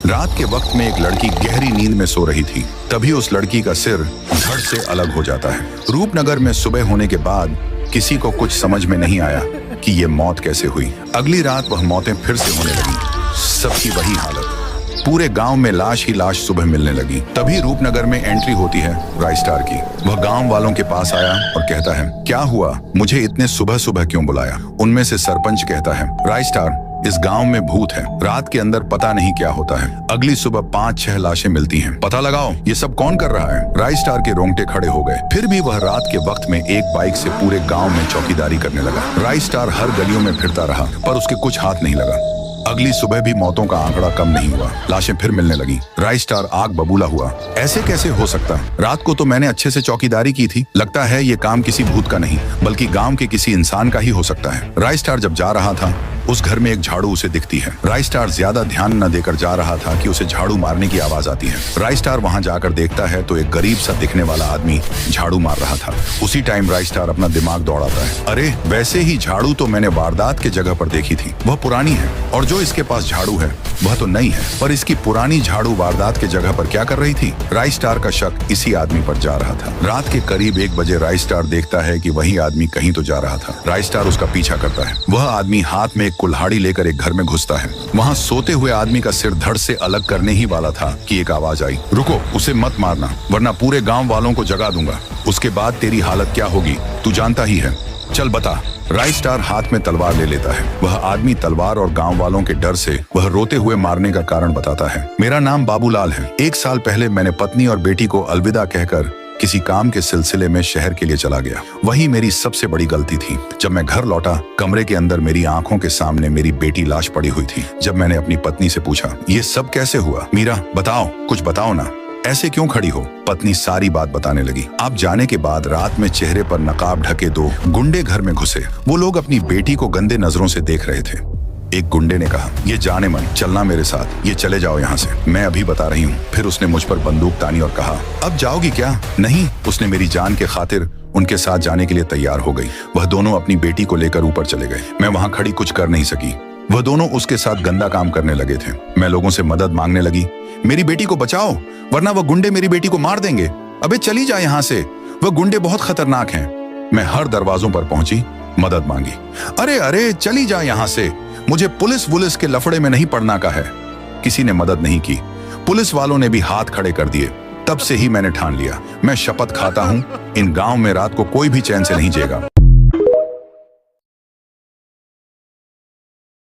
रात के वक्त में एक लड़की गहरी नींद में सो रही थी। तभी उस लड़की का सिर धड़ से अलग हो जाता है। रूपनगर में सुबह होने के बाद किसी को कुछ समझ में नहीं आया कि ये मौत कैसे हुई। अगली रात वह मौतें फिर से होने लगी, सबकी वही हालत। पूरे गांव में लाश ही लाश सुबह मिलने लगी। तभी रूपनगर में एंट्री होती है राइस्टार की। वह गांव वालों के पास आया और कहता है, क्या हुआ, मुझे इतने सुबह सुबह क्यों बुलाया? उनमें से सरपंच कहता है, राइस्टार, इस गांव में भूत है, रात के अंदर पता नहीं क्या होता है। अगली सुबह 5-6 लाशें मिलती हैं। पता लगाओ ये सब कौन कर रहा है? राइस्टार के रोंगटे खड़े हो गए। फिर भी वह रात के वक्त में एक बाइक से पूरे गांव में चौकीदारी करने लगा। राइस्टार हर गलियों में फिरता रहा पर उसके कुछ हाथ नहीं लगा। अगली सुबह भी मौतों का आंकड़ा कम नहीं हुआ, लाशें फिर मिलने लगी। राइस्टार आग बबूला हुआ, ऐसे कैसे हो सकता? रात को तो मैंने अच्छे से चौकीदारी की थी। लगता है ये काम किसी भूत का नहीं बल्कि गांव के किसी इंसान का ही हो सकता है। राइस्टार जब जा रहा था उस घर में एक झाड़ू उसे दिखती है। राइस्टार ज्यादा ध्यान न देकर जा रहा था कि उसे झाड़ू मारने की आवाज आती है। राइस्टार वहां जाकर देखता है तो एक गरीब सा दिखने वाला आदमी झाड़ू मार रहा था। उसी टाइम राइस्टार अपना दिमाग दौड़ाता है, अरे वैसे ही झाड़ू तो मैंने वारदात के जगह पर देखी थी, वह पुरानी है, और जो इसके पास झाड़ू है वह तो नई है, पर इसकी पुरानी झाड़ू वारदात के जगह पर क्या कर रही थी? राइस्टार का शक इसी आदमी पर जा रहा था। रात के करीब 1 बजे राइस्टार देखता है कि वही आदमी कहीं तो जा रहा था। राइस्टार उसका पीछा करता है। वह आदमी हाथ में एक कुल्हाड़ी लेकर एक घर में घुसता है। वहां सोते हुए आदमी का सिर धड़ से अलग करने ही वाला था कि एक आवाज आई, रुको, उसे मत मारना वरना पूरे गांव वालों को जगा दूंगा। उसके बाद तेरी हालत क्या होगी तू जानता ही है, चल बता। राइस्टार हाथ में तलवार ले लेता है। वह आदमी तलवार और गांव वालों के डर से वह रोते हुए मारने का कारण बताता है। मेरा नाम बाबूलाल है। 1 साल पहले मैंने पत्नी और बेटी को अलविदा कहकर किसी काम के सिलसिले में शहर के लिए चला गया। वही मेरी सबसे बड़ी गलती थी। जब मैं घर लौटा, कमरे के अंदर मेरी आंखों के सामने मेरी बेटी लाश पड़ी हुई थी। जब मैंने अपनी पत्नी से पूछा, ये सब कैसे हुआ? मीरा बताओ, कुछ बताओ ना, ऐसे क्यों खड़ी हो? पत्नी सारी बात बताने लगी। आप जाने के बाद रात में चेहरे पर नकाब ढके 2 गुंडे घर में घुसे। वो लोग अपनी बेटी को गंदे नजरों से देख रहे थे। एक गुंडे ने कहा, ये जाने मन, चलना मेरे साथ, ये चले जाओ यहाँ से, मैं अभी बता रही हूँ। फिर उसने मुझ पर बंदूक तानी और कहा, अब जाओगी क्या? नहीं। उसने मेरी जान के खातिर उनके साथ जाने के लिए तैयार हो गई। वह दोनों अपनी बेटी को लेकर ऊपर चले गए। मैं वहां खड़ी कुछ कर नहीं सकी। वह दोनों उसके साथ गंदा काम करने लगे थे। मैं लोगों से मदद मांगने लगी, मेरी बेटी को बचाओ वरना वह गुंडे मेरी बेटी को मार देंगे। अबे चली जा यहाँ से, वह गुंडे बहुत खतरनाक हैं। मैं हर दरवाजों पर पहुंची, मदद मांगी। अरे अरे चली जा यहाँ से, मुझे पुलिस वुलिस के लफड़े में नहीं पड़ना का है। किसी ने मदद नहीं की। पुलिस वालों ने भी हाथ खड़े कर दिए। तब से ही मैंने ठान लिया, मैं शपथ खाता हूँ इन गांव में रात को कोई भी चैन से नहीं जिएगा।